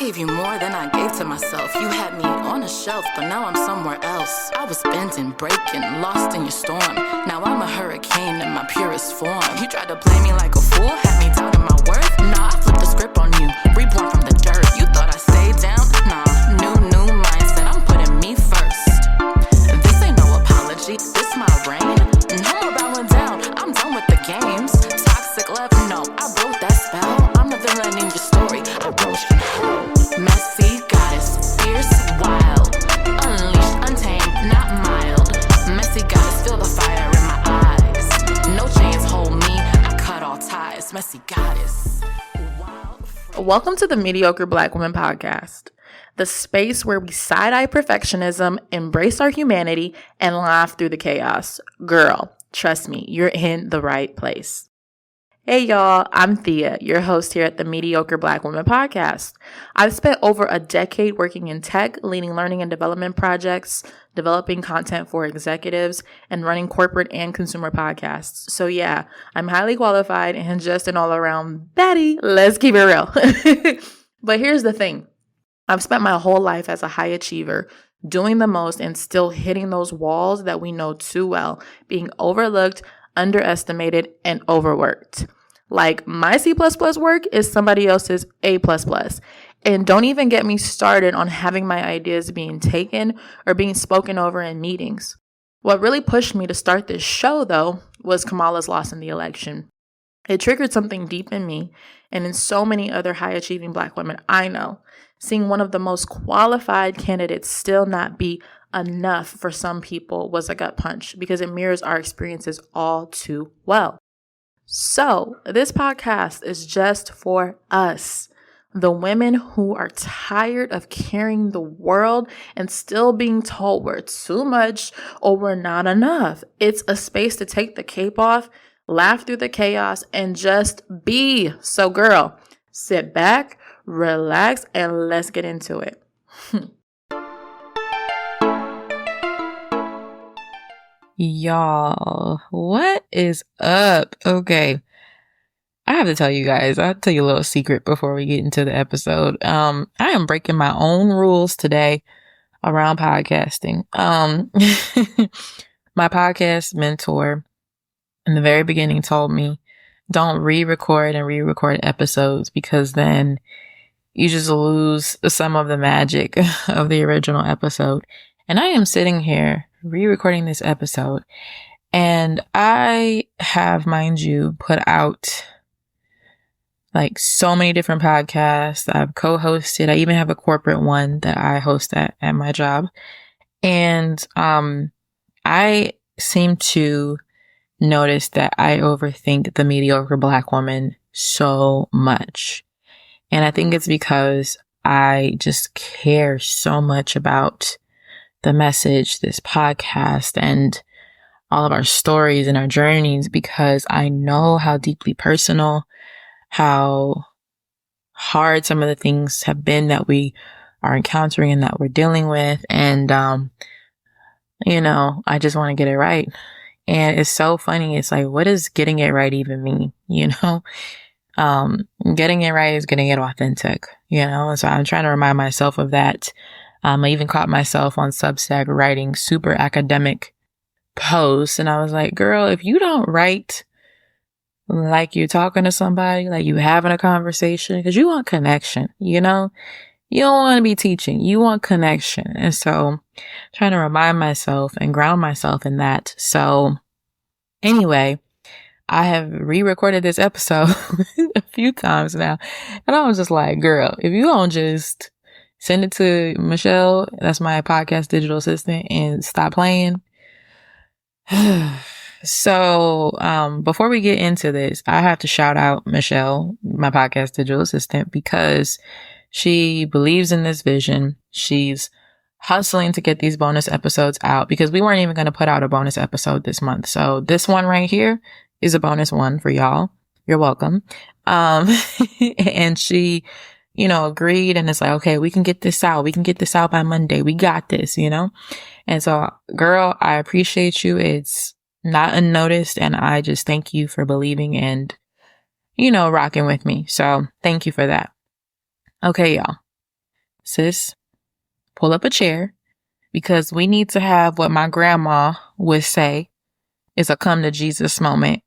gave you more than I gave to myself. You had me on a shelf, but now I'm somewhere else. I was bending, breaking, lost in your storm. Now I'm a hurricane in my purest form. You tried to play me like a fool, had me doubting my worth. Nah, I flipped the script on you, reborn from the dirt. You thought I stayed down? Nah, new mindset, I'm putting me first. This ain't no apology, this my reign. No more bowing down, I'm done with the games. Toxic love, no, I broke that spell. I'm the villain in your story, I wrote you hell. Messy goddess, fierce, wild, unleashed, untamed, not mild. Messy goddess, feel the fire in my eyes. No chains hold me, I cut all ties. Messy goddess, wild. Welcome to the Mediocre Black Women Podcast, the space where we side-eye perfectionism, embrace our humanity, and laugh through the chaos. Girl, trust me, you're in the right place. Hey y'all, I'm Thea, your host here at the Mediocre Black Women Podcast. I've spent over a decade working in tech, leading learning and development projects, developing content for executives, and running corporate and consumer podcasts. So yeah, I'm highly qualified and just an all-around baddie. Let's keep it real. But here's the thing. I've spent my whole life as a high achiever, doing the most and still hitting those walls that we know too well, being overlooked, underestimated, and overworked. Like my C++ work is somebody else's A++. And don't even get me started on having my ideas being taken or being spoken over in meetings. What really pushed me to start this show, though, was Kamala's loss in the election. It triggered something deep in me and in so many other high-achieving Black women I know. Seeing one of the most qualified candidates still not be enough for some people was a gut punch because it mirrors our experiences all too well. So this podcast is just for us, the women who are tired of carrying the world and still being told we're too much or we're not enough. It's a space to take the cape off, laugh through the chaos, and just be. So girl, sit back, relax, and let's get into it. Y'all, what is up? Okay, I have to tell you guys, I'll tell you a little secret before we get into the episode. I am breaking my own rules today around podcasting. My podcast mentor in the very beginning told me, don't re-record episodes because then you just lose some of the magic of the original episode. And I am sitting here re-recording this episode, and I have, mind you, put out like so many different podcasts. I've co-hosted. I even have a corporate one that I host at my job. And I seem to notice that I overthink the mediocre Black woman so much. And I think it's because I just care so much about the message, this podcast, and all of our stories and our journeys, because I know how deeply personal, how hard some of the things have been that we are encountering and that we're dealing with. And, I just want to get it right. And it's so funny. It's like, what does getting it right even mean? Getting it right is getting it authentic, and so I'm trying to remind myself of that. I even caught myself on Substack writing super academic posts. And I was like, girl, if you don't write like you're talking to somebody, like you having a conversation, because you want connection, you don't want to be teaching, you want connection. And so trying to remind myself and ground myself in that. So anyway, I have re-recorded this episode a few times now. And I was just like, girl, if you don't just send it to Michelle, that's my podcast digital assistant, and stop playing. So, before we get into this, I have to shout out Michelle, my podcast digital assistant, because she believes in this vision. She's hustling to get these bonus episodes out because we weren't even going to put out a bonus episode this month. So this one right here is a bonus one for y'all. You're welcome. And she agreed, and it's like, okay, we can get this out. We can get this out by Monday. We got this, And so, girl, I appreciate you. It's not unnoticed, and I just thank you for believing and, rocking with me. So thank you for that. Okay, y'all. sis, pull up a chair, because we need to have what my grandma would say is a come to Jesus moment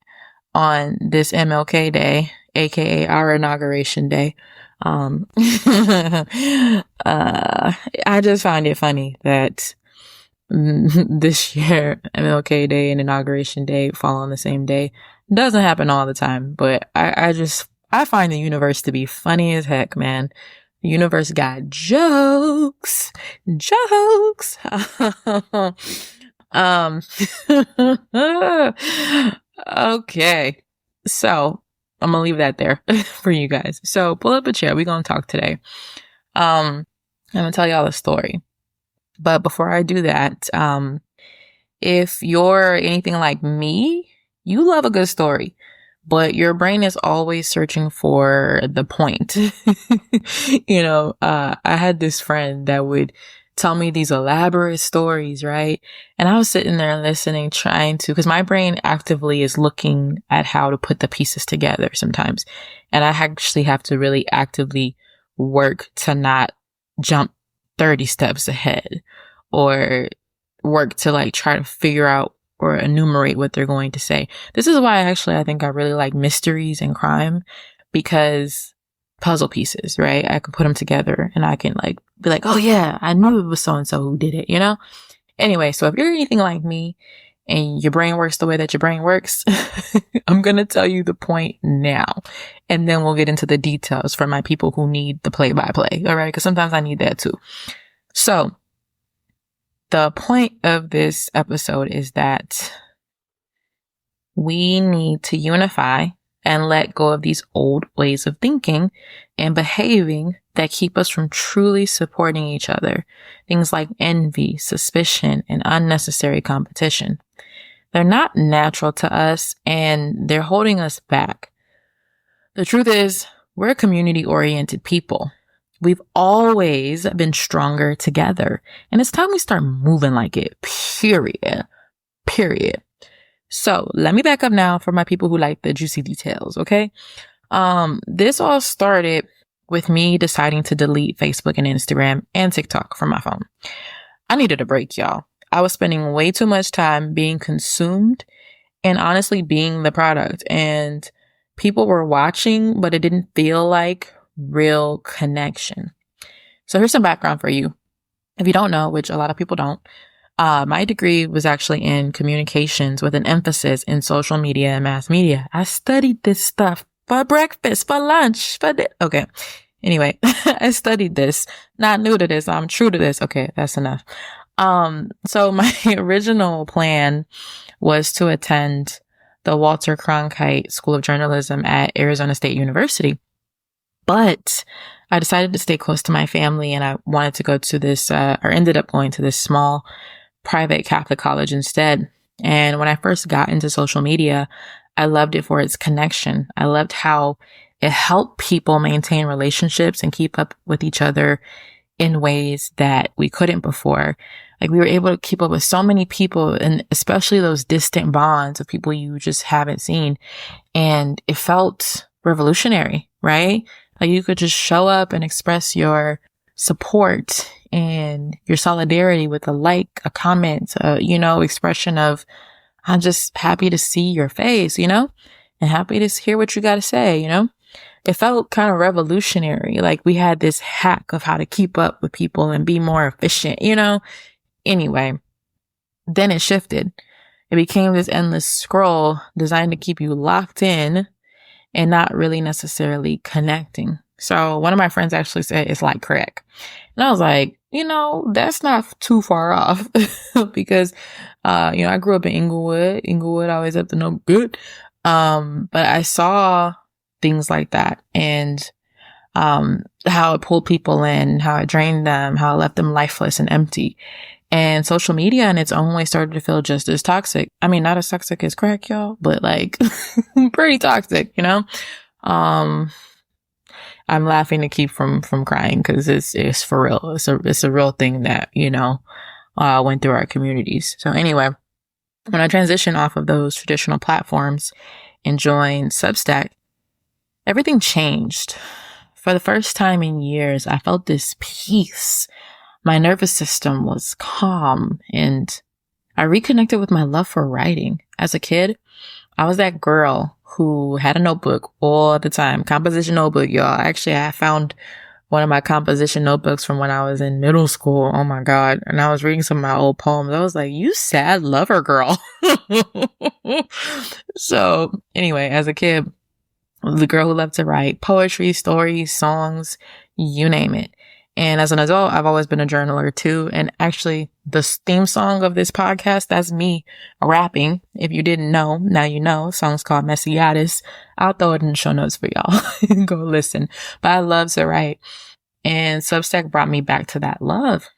on this MLK Day, aka our inauguration day. I just find it funny that this year MLK Day and Inauguration Day fall on the same day. Doesn't happen all the time, but I find the universe to be funny as heck, man. The universe got jokes. Okay. So I'm gonna leave that there for you guys. So pull up a chair. We're gonna talk today. I'm gonna tell y'all a story. But before I do that, if you're anything like me, you love a good story, but your brain is always searching for the point. I had this friend that would tell me these elaborate stories, right? And I was sitting there listening, trying to, because my brain actively is looking at how to put the pieces together sometimes. And I actually have to really actively work to not jump 30 steps ahead or work to like try to figure out or enumerate what they're going to say. This is why I think I really like mysteries and crime, because puzzle pieces, right? I can put them together and I can like be like, oh yeah, I knew it was so-and-so who did it, Anyway, so if you're anything like me and your brain works the way that your brain works, I'm going to tell you the point now. And then we'll get into the details for my people who need the play-by-play. All right. Because sometimes I need that too. So the point of this episode is that we need to unify and let go of these old ways of thinking and behaving that keep us from truly supporting each other. Things like envy, suspicion, and unnecessary competition. They're not natural to us and they're holding us back. The truth is, we're community-oriented people. We've always been stronger together. And it's time we start moving like it. Period. So let me back up now for my people who like the juicy details, okay? This all started with me deciding to delete Facebook and Instagram and TikTok from my phone. I needed a break, y'all. I was spending way too much time being consumed and honestly being the product. And people were watching, but it didn't feel like real connection. So here's some background for you. If you don't know, which a lot of people don't, my degree was actually in communications with an emphasis in social media and mass media. I studied this stuff for breakfast, for lunch, okay. Anyway, I studied this, not new to this. I'm true to this. Okay. That's enough. So my original plan was to attend the Walter Cronkite School of Journalism at Arizona State University. But I decided to stay close to my family and I wanted to go to this, or ended up going to this small private Catholic college instead. And when I first got into social media, I loved it for its connection. I loved how it helped people maintain relationships and keep up with each other in ways that we couldn't before. Like we were able to keep up with so many people, and especially those distant bonds of people you just haven't seen. And it felt revolutionary, right? Like you could just show up and express your support and your solidarity with a like, a comment, expression of, I'm just happy to see your face, and happy to hear what you got to say, It felt kind of revolutionary. Like we had this hack of how to keep up with people and be more efficient, Anyway, then it shifted. It became this endless scroll designed to keep you locked in and not really necessarily connecting. So one of my friends actually said it's like crack. And I was like, that's not too far off because, I grew up in Inglewood, always up to no good. But I saw things like that and, how it pulled people in, how it drained them, how it left them lifeless and empty. And social media in its own way started to feel just as toxic. I mean, not as toxic as crack, y'all, but like pretty toxic, I'm laughing to keep from crying because it's for real. It's a real thing that, went through our communities. So anyway, when I transitioned off of those traditional platforms and joined Substack, everything changed. for the first time in years, I felt this peace. My nervous system was calm, and I reconnected with my love for writing. As a kid, I was that girl who had a notebook all the time. Composition notebook, y'all. Actually, I found one of my composition notebooks from when I was in middle school. Oh my God. And I was reading some of my old poems. I was like, you sad lover girl. So anyway, as a kid, the girl who loved to write poetry, stories, songs, you name it. And as an adult, I've always been a journaler too. And actually, the theme song of this podcast, that's me rapping. If you didn't know, now you know. The song's called Messiatis. I'll throw it in the show notes for y'all. Go listen. But I love to write. And Substack brought me back to that love.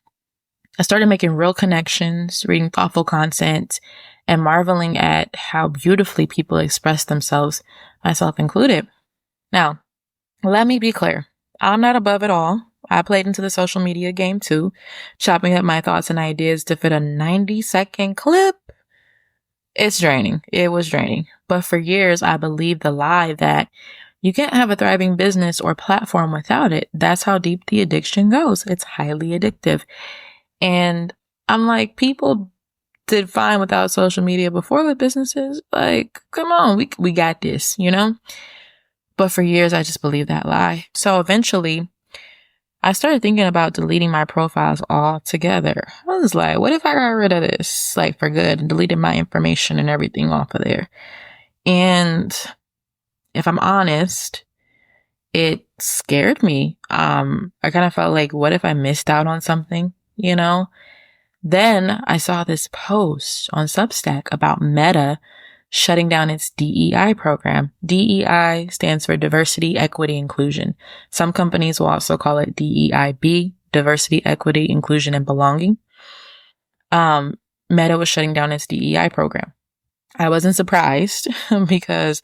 I started making real connections, reading thoughtful content, and marveling at how beautifully people express themselves, myself included. Now, let me be clear. I'm not above it all. I played into the social media game too, chopping up my thoughts and ideas to fit a 90-second clip. It's draining. It was draining. But for years, I believed the lie that you can't have a thriving business or platform without it. That's how deep the addiction goes. It's highly addictive. And I'm like, people did fine without social media before the businesses. Like, come on, we got this, you know? But for years, I just believed that lie. So eventually, I started thinking about deleting my profiles altogether. I was like, what if I got rid of this, like, for good, and deleted my information and everything off of there? And if I'm honest, it scared me. I kind of felt like, what if I missed out on something, you know? Then I saw this post on Substack about Meta shutting down its DEI program. DEI stands for Diversity, Equity, Inclusion. Some companies will also call it DEIB, Diversity, Equity, Inclusion, and Belonging. Meta was shutting down its DEI program. I wasn't surprised because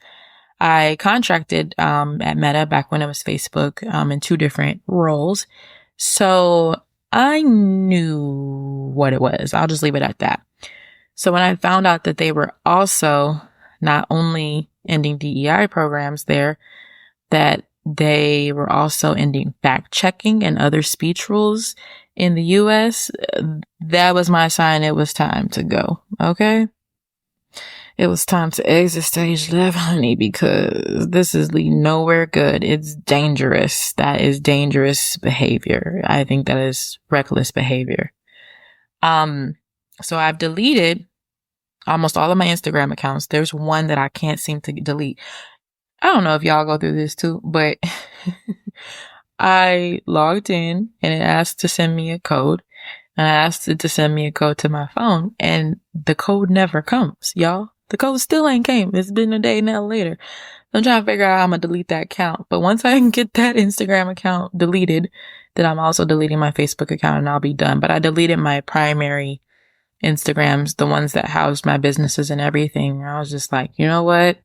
I contracted at Meta back when it was Facebook in 2 different roles. So I knew what it was. I'll just leave it at that. So when I found out that they were also not only ending DEI programs there, that they were also ending fact checking and other speech rules in the US, that was my sign it was time to go. Okay. It was time to exit stage left, honey, because this is leading nowhere good. It's dangerous. That is dangerous behavior. I think that is reckless behavior. So I've deleted almost all of my Instagram accounts. There's one that I can't seem to delete. I don't know if y'all go through this too, but I logged in and it asked to send me a code. And I asked it to send me a code to my phone, and the code never comes, y'all. The code still ain't came. It's been a day now later. I'm trying to figure out how I'm going to delete that account. But once I can get that Instagram account deleted, then I'm also deleting my Facebook account and I'll be done. But I deleted my primary Instagrams, the ones that housed my businesses and everything. I was just like, you know what?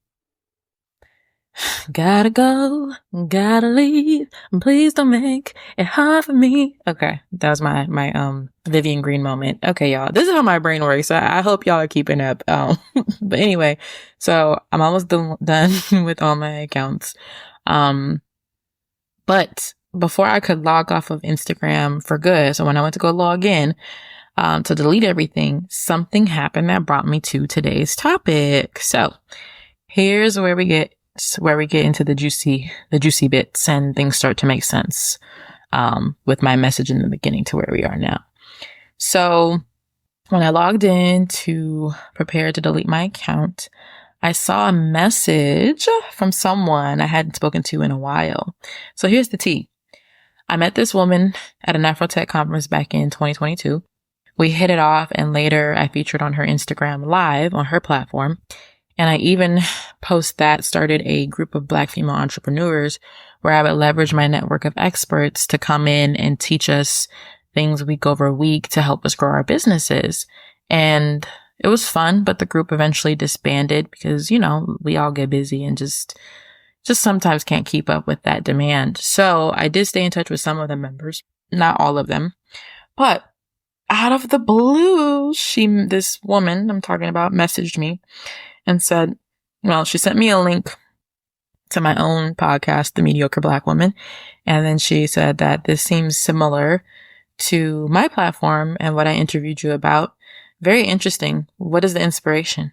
Gotta go, gotta leave. Please don't make it hard for me. Okay, that was my Vivian Green moment. Okay, y'all, this is how my brain works. I hope y'all are keeping up. But anyway, so I'm almost done with all my accounts. But before I could log off of Instagram for good, so when I went to go log in to delete everything, something happened that brought me to today's topic. So here's where we get into the juicy bits and things start to make sense, with my message in the beginning to where we are now. So when I logged in to prepare to delete my account, I saw a message from someone I hadn't spoken to in a while. So here's the tea. I met this woman at an Afrotech conference back in 2022. We hit it off, and later I featured on her Instagram live on her platform. And I even started a group of Black female entrepreneurs where I would leverage my network of experts to come in and teach us things week over week to help us grow our businesses. And it was fun, but the group eventually disbanded because, you know, we all get busy and just sometimes can't keep up with that demand. So I did stay in touch with some of the members, not all of them, but out of the blue, this woman I'm talking about messaged me and said, well, she sent me a link to my own podcast, The Mediocre Black Woman. And then she said that this seems similar to my platform and what I interviewed you about. Very interesting. What is the inspiration?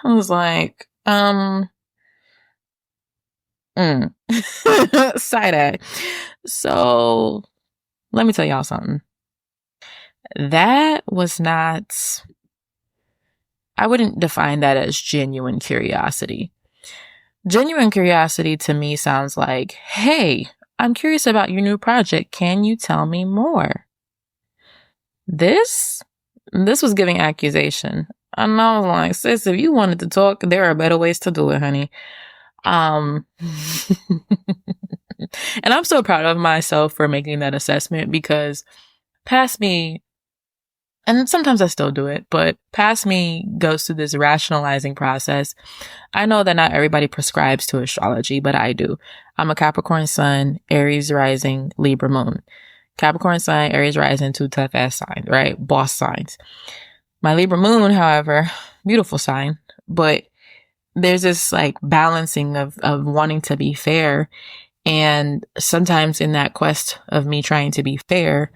I was like, side eye. So let me tell y'all something. That was not, I wouldn't define that as genuine curiosity. Genuine curiosity to me sounds like, hey, I'm curious about your new project. Can you tell me more? This was giving accusation. And I was like, sis, if you wanted to talk, there are better ways to do it, honey. And I'm so proud of myself for making that assessment, because past me, and sometimes I still do it, but past me goes through this rationalizing process. I know that not everybody prescribes to astrology, but I do. I'm a Capricorn sun, Aries rising, Libra moon. Capricorn sun, Aries rising, two tough ass signs, right? Boss signs. My Libra moon, however, beautiful sign, but there's this like balancing of wanting to be fair. And sometimes in that quest of me trying to be fair,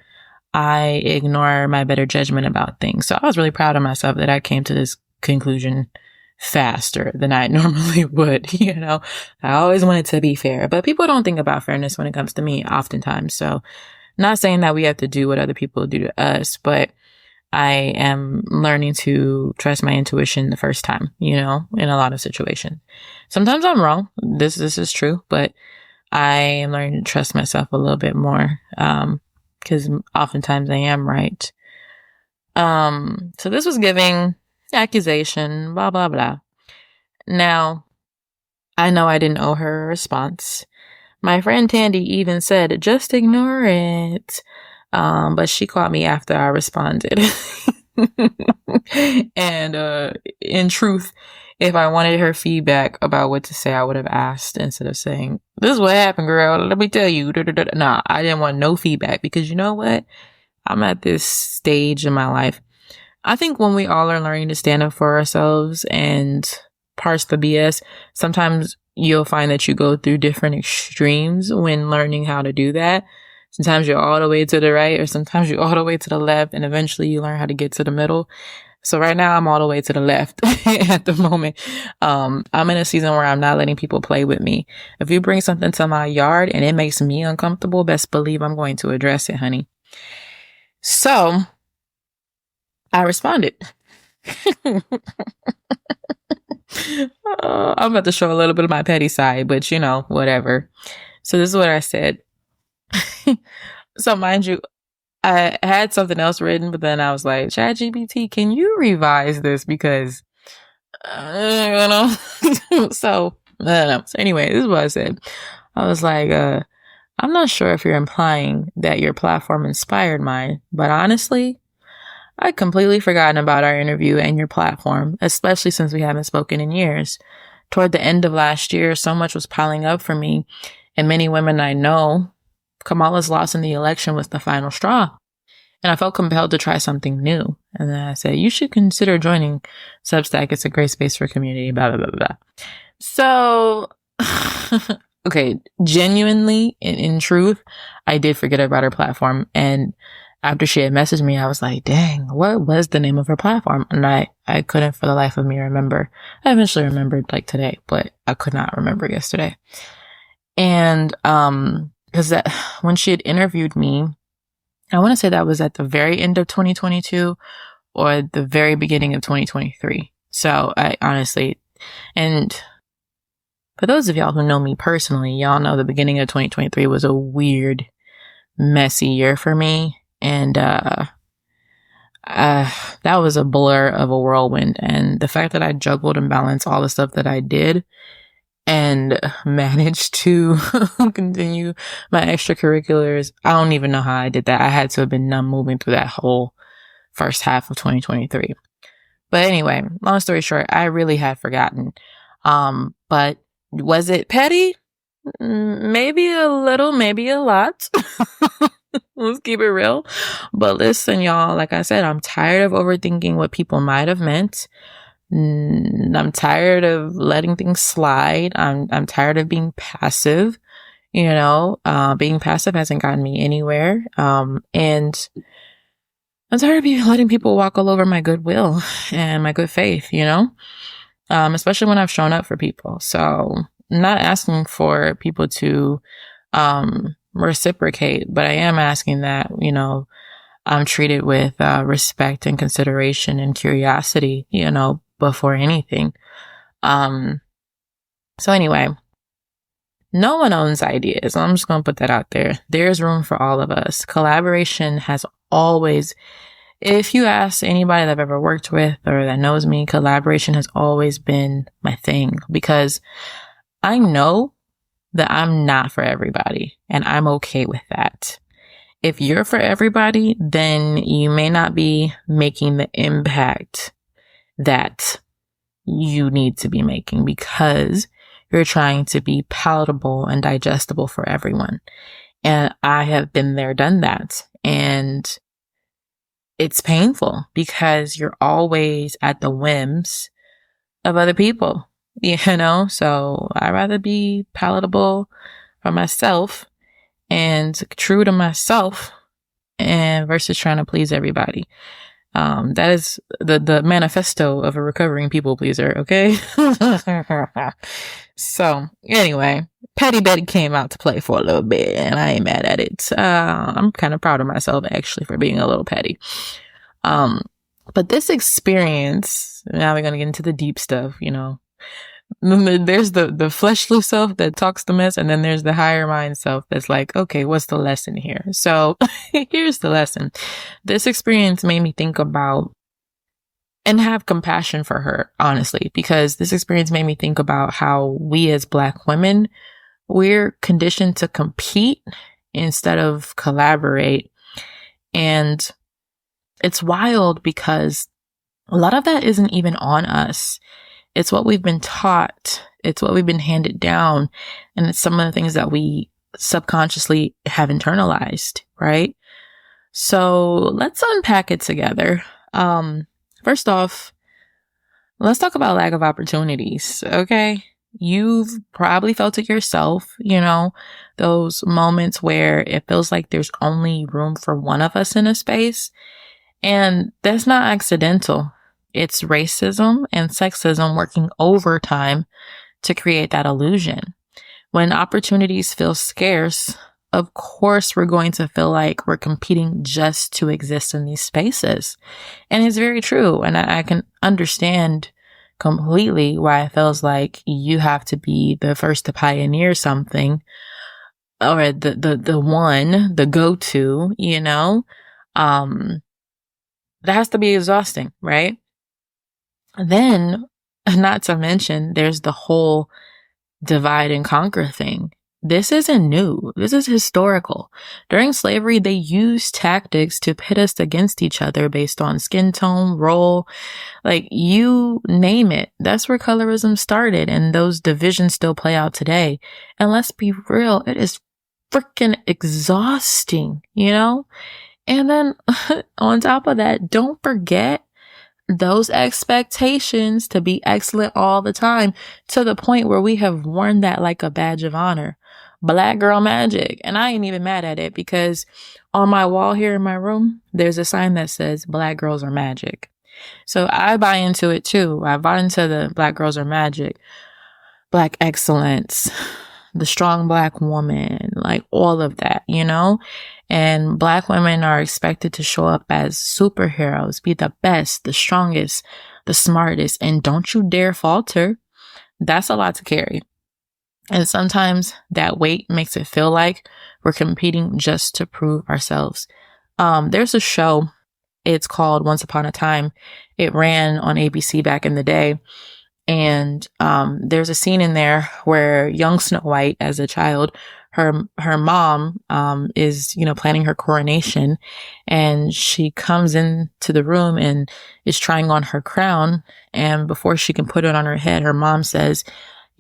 I ignore my better judgment about things. So I was really proud of myself that I came to this conclusion faster than I normally would. You know, I always wanted to be fair, but people don't think about fairness when it comes to me oftentimes. So not saying that we have to do what other people do to us, but I am learning to trust my intuition the first time, you know, in a lot of situations. Sometimes I'm wrong. This is true, but I am learning to trust myself a little bit more. Because oftentimes I am right. So this was giving accusation, blah, blah, blah. Now, I know I didn't owe her a response. My friend Tandy even said, just ignore it. But she caught me after I responded. And in truth, if I wanted her feedback about what to say, I would have asked instead of saying, this is what happened, girl. Let me tell you. Nah, I didn't want no feedback, because you know what? I'm at this stage in my life. I think when we all are learning to stand up for ourselves and parse the BS, sometimes you'll find that you go through different extremes when learning how to do that. Sometimes you're all the way to the right, or sometimes you're all the way to the left, and eventually you learn how to get to the middle. So right now I'm all the way to the left at the moment. I'm in a season where I'm not letting people play with me. If you bring something to my yard and it makes me uncomfortable, best believe I'm going to address it, honey. So I responded. I'm about to show a little bit of my petty side, but you know, whatever. So this is what I said. So mind you, I had something else written, but then I was like, ChatGPT, can you revise this? Because, you know, so, I don't know. So anyway, this is what I said. I was like, I'm not sure if you're implying that your platform inspired mine, but honestly, I'd completely forgotten about our interview and your platform, especially since we haven't spoken in years. Toward the end of last year, so much was piling up for me, and many women I know. Kamala's loss in the election was the final straw, and I felt compelled to try something new. And then I said, you should consider joining Substack. It's a great space for community, blah, blah, blah, blah. So, okay, genuinely, in truth, I did forget about her platform. And after she had messaged me, I was like, dang, what was the name of her platform? And I couldn't for the life of me remember. I eventually remembered like today, but I could not remember yesterday. And, because that when she had interviewed me, I want to say that was at the very end of 2022 or the very beginning of 2023. So I honestly, and for those of y'all who know me personally, y'all know the beginning of 2023 was a weird, messy year for me. And that was a blur of a whirlwind. And the fact that I juggled and balanced all the stuff that I did and managed to continue my extracurriculars. I don't even know how I did that. I had to have been numb moving through that whole first half of 2023. But anyway, long story short, I really had forgotten. But was it petty? Maybe a little, maybe a lot. Let's keep it real. But listen, y'all, like I said, I'm tired of overthinking what people might have meant. I'm tired of letting things slide. I'm tired of being passive. Being passive hasn't gotten me anywhere. And I'm tired of letting people walk all over my goodwill and my good faith, especially when I've shown up for people. So I'm not asking for people to reciprocate, but I am asking that, I'm treated with respect and consideration and curiosity, before anything. So anyway, no one owns ideas. I'm just going to put that out there. There's room for all of us. Collaboration has always, if you ask anybody that I've ever worked with or that knows me, collaboration has always been my thing, because I know that I'm not for everybody, and I'm okay with that. If you're for everybody, then you may not be making the impact that you need to be making, because you're trying to be palatable and digestible for everyone. And I have been there, done that. And it's painful because you're always at the whims of other people, So I'd rather be palatable for myself and true to myself, and versus trying to please everybody. That is the manifesto of a recovering people pleaser. Okay. So anyway, Petty Betty came out to play for a little bit, and I ain't mad at it. I'm kind of proud of myself actually for being a little petty. But this experience, now we're going to get into the deep stuff, There's the fleshly self that talks the mess, and then there's the higher mind self that's like, okay, what's the lesson here? So here's the lesson. This experience made me think about and have compassion for her, honestly, because this experience made me think about how we as Black women, we're conditioned to compete instead of collaborate. And it's wild because a lot of that isn't even on us. It's what we've been taught. It's what we've been handed down. And it's some of the things that we subconsciously have internalized, right? So let's unpack it together. First off, let's talk about lack of opportunities, okay? You've probably felt it yourself, those moments where it feels like there's only room for one of us in a space. And that's not accidental. It's racism and sexism working overtime to create that illusion. When opportunities feel scarce, of course, we're going to feel like we're competing just to exist in these spaces. And it's very true. And I can understand completely why it feels like you have to be the first to pioneer something, or the one, the go-to, that has to be exhausting, right? Then, not to mention, there's the whole divide and conquer thing. This isn't new. This is historical. During slavery, they used tactics to pit us against each other based on skin tone, role, like you name it. That's where colorism started, and those divisions still play out today. And let's be real, it is freaking exhausting, And then on top of that, don't forget those expectations to be excellent all the time, to the point where we have worn that like a badge of honor. Black girl magic. And I ain't even mad at it, because on my wall here in my room, there's a sign that says Black girls are magic. So I buy into it too. I buy into the Black girls are magic, Black excellence, the strong Black woman, like all of that, And Black women are expected to show up as superheroes, be the best, the strongest, the smartest, and don't you dare falter. That's a lot to carry. And sometimes that weight makes it feel like we're competing just to prove ourselves. There's a show, it's called Once Upon a Time. It ran on ABC back in the day. And there's a scene in there where young Snow White, as a child, her mom is, planning her coronation, and she comes into the room and is trying on her crown. And before she can put it on her head, her mom says,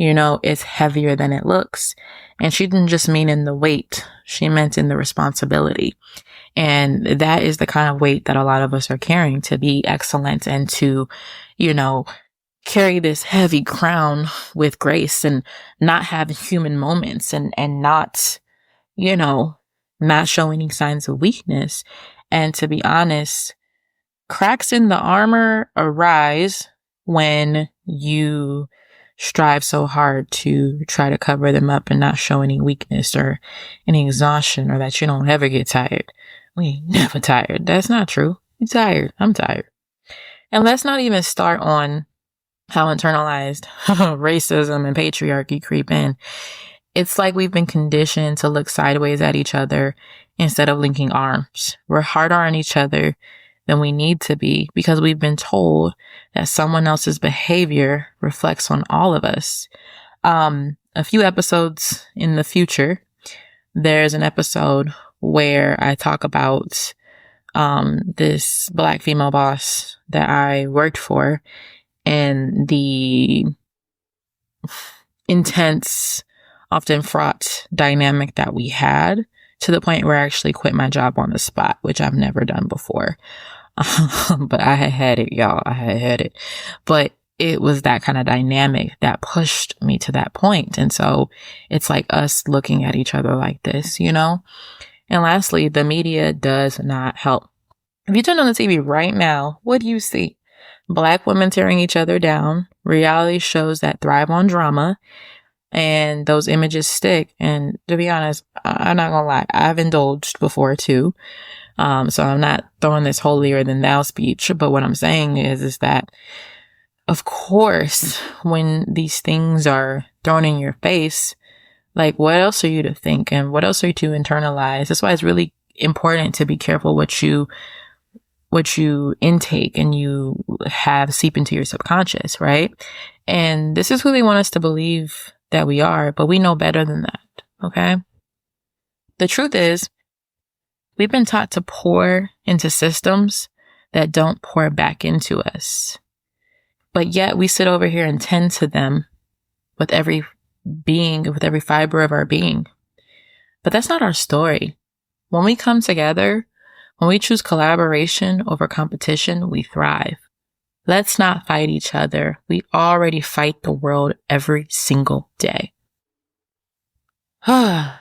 it's heavier than it looks. And she didn't just mean in the weight, she meant in the responsibility. And that is the kind of weight that a lot of us are carrying, to be excellent and to, carry this heavy crown with grace and not have human moments and not, not show any signs of weakness. And to be honest, cracks in the armor arise when you strive so hard to try to cover them up and not show any weakness or any exhaustion, or that you don't ever get tired. We ain't never tired. That's not true. You're tired. I'm tired. And let's not even start on how internalized racism and patriarchy creep in. It's like we've been conditioned to look sideways at each other instead of linking arms. We're harder on each other than we need to be because we've been told that someone else's behavior reflects on all of us. A few episodes in the future, there's an episode where I talk about this Black female boss that I worked for and the intense, often fraught dynamic that we had, to the point where I actually quit my job on the spot, which I've never done before. But I had it, y'all. I had it. But it was that kind of dynamic that pushed me to that point. And so it's like us looking at each other like this, And lastly, the media does not help. If you turn on the TV right now, what do you see? Black women tearing each other down, reality shows that thrive on drama, and those images stick. And to be honest, I'm not gonna lie, I've indulged before too. So I'm not throwing this holier than thou speech, but what I'm saying is that, of course, when these things are thrown in your face, like, what else are you to think and what else are you to internalize? That's why it's really important to be careful what you intake and you have seep into your subconscious, right? And this is who they want us to believe that we are, but we know better than that, okay? The truth is, we've been taught to pour into systems that don't pour back into us. But yet we sit over here and tend to them with every fiber of our being. But that's not our story. When we come together, when we choose collaboration over competition, we thrive. Let's not fight each other. We already fight the world every single day. I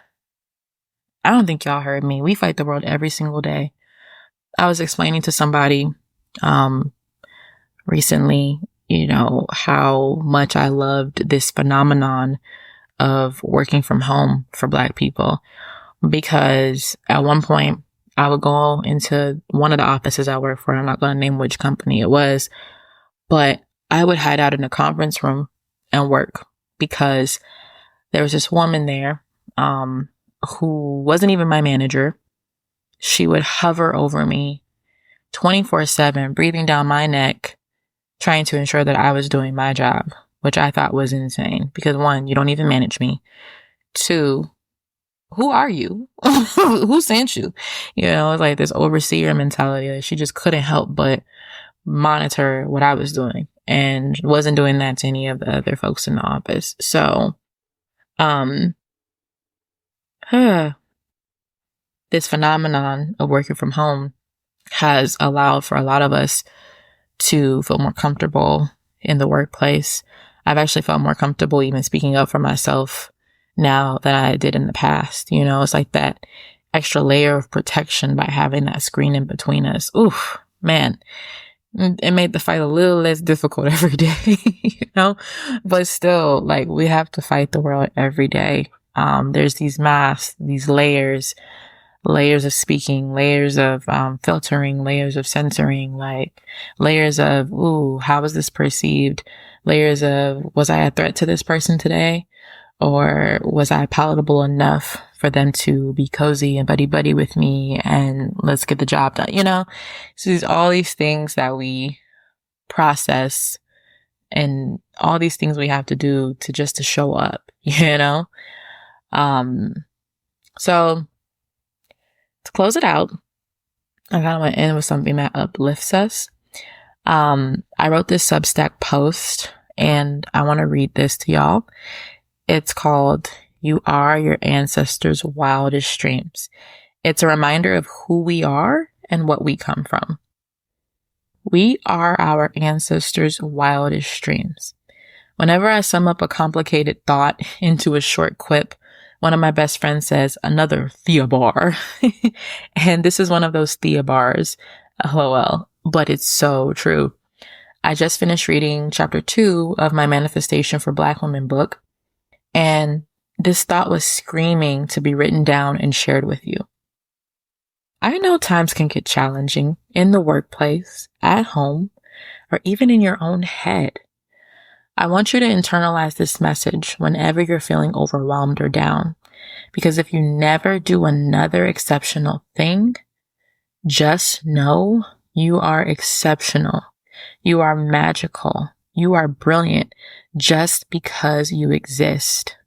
don't think y'all heard me. We fight the world every single day. I was explaining to somebody recently, how much I loved this phenomenon of working from home for Black people. Because at one point, I would go into one of the offices I work for. I'm not going to name which company it was, but I would hide out in a conference room and work because there was this woman there who wasn't even my manager. She would hover over me 24/7, breathing down my neck, trying to ensure that I was doing my job, which I thought was insane because 1, you don't even manage me. 2, who are you? Who sent you? It's like this overseer mentality that she just couldn't help but monitor what I was doing and wasn't doing that to any of the other folks in the office. So, this phenomenon of working from home has allowed for a lot of us to feel more comfortable in the workplace. I've actually felt more comfortable even speaking up for myself now than I did in the past. It's like that extra layer of protection by having that screen in between us. Oof, man, it made the fight a little less difficult every day, but still, like, we have to fight the world every day. There's these masks, these layers of speaking, layers of filtering, layers of censoring, like layers of, ooh, how was this perceived? Layers of, was I a threat to this person today? Or was I palatable enough for them to be cozy and buddy with me and let's get the job done, So there's all these things that we process and all these things we have to do to show up, So to close it out, I kind of want to end with something that uplifts us. I wrote this Substack post and I want to read this to y'all. It's called "You Are Your Ancestors' Wildest Dreams." It's a reminder of who we are and what we come from. We are our ancestors' wildest dreams. Whenever I sum up a complicated thought into a short quip, one of my best friends says, another Theobar. And this is one of those Theobars, lol, but it's so true. I just finished reading chapter 2 of my Manifestation for Black Women book, and this thought was screaming to be written down and shared with you. I know times can get challenging in the workplace, at home, or even in your own head. I want you to internalize this message whenever you're feeling overwhelmed or down, because if you never do another exceptional thing, just know you are exceptional. You are magical. You are brilliant just because you exist.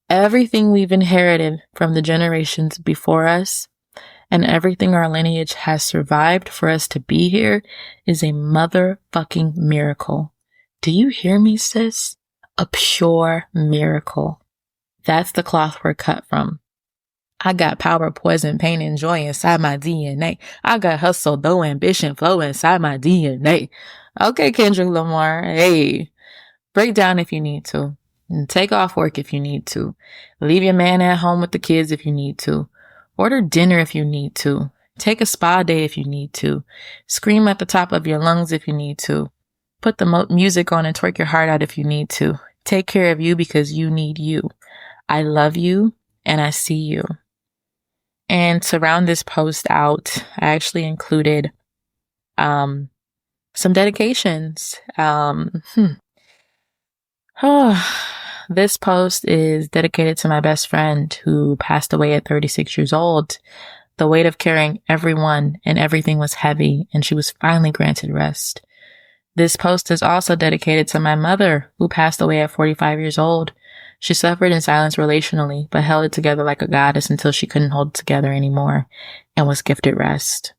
Everything we've inherited from the generations before us and everything our lineage has survived for us to be here is a motherfucking miracle. Do you hear me, sis? A pure miracle. That's the cloth we're cut from. I got power, poison, pain, and joy inside my DNA. I got hustle, though, ambition, flow inside my DNA. Okay, Kendrick Lamar. Hey, break down if you need to. And take off work if you need to. Leave your man at home with the kids if you need to. Order dinner if you need to. Take a spa day if you need to. Scream at the top of your lungs if you need to. Put the music on and twerk your heart out if you need to. Take care of you because you need you. I love you and I see you. And to round this post out, I actually included some dedications. This post is dedicated to my best friend who passed away at 36 years old. The weight of carrying everyone and everything was heavy, and she was finally granted rest. This post is also dedicated to my mother, who passed away at 45 years old. She suffered in silence relationally, but held it together like a goddess until she couldn't hold it together anymore and was gifted rest.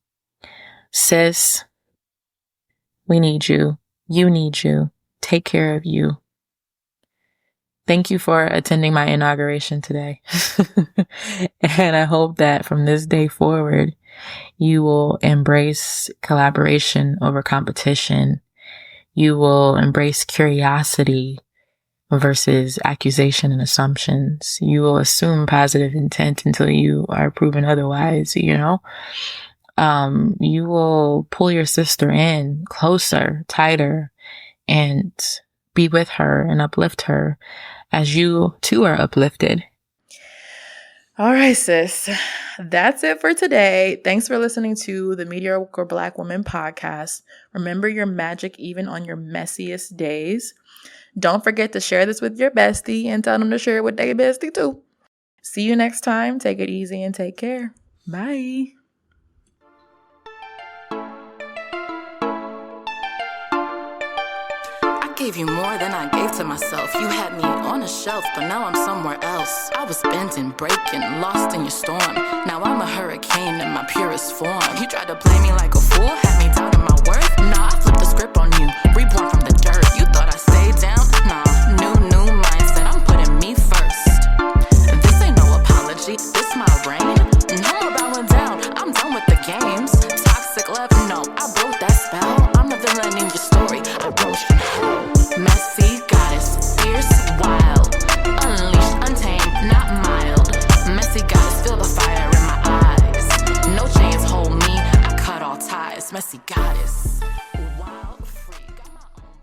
Sis, we need you. You need you. Take care of you. Thank you for attending my inauguration today. And I hope that from this day forward, you will embrace collaboration over competition. You will embrace curiosity versus accusation and assumptions. You will assume positive intent until you are proven otherwise, you know? You will pull your sister in closer, tighter, and be with her and uplift her as you too are uplifted. All right, sis. That's it for today. Thanks for listening to the Mediocre Black Woman podcast. Remember your magic even on your messiest days. Don't forget to share this with your bestie and tell them to share it with their bestie too. See you next time. Take it easy and take care. Bye. Gave you more than I gave to myself. You had me on a shelf, but now I'm somewhere else. I was bending, breaking, lost in your storm. Now I'm a hurricane in my purest form. You tried to play me like a fool, had me doubting my worth. Nah, I flipped the script on you, reborn from the dirt. You thought I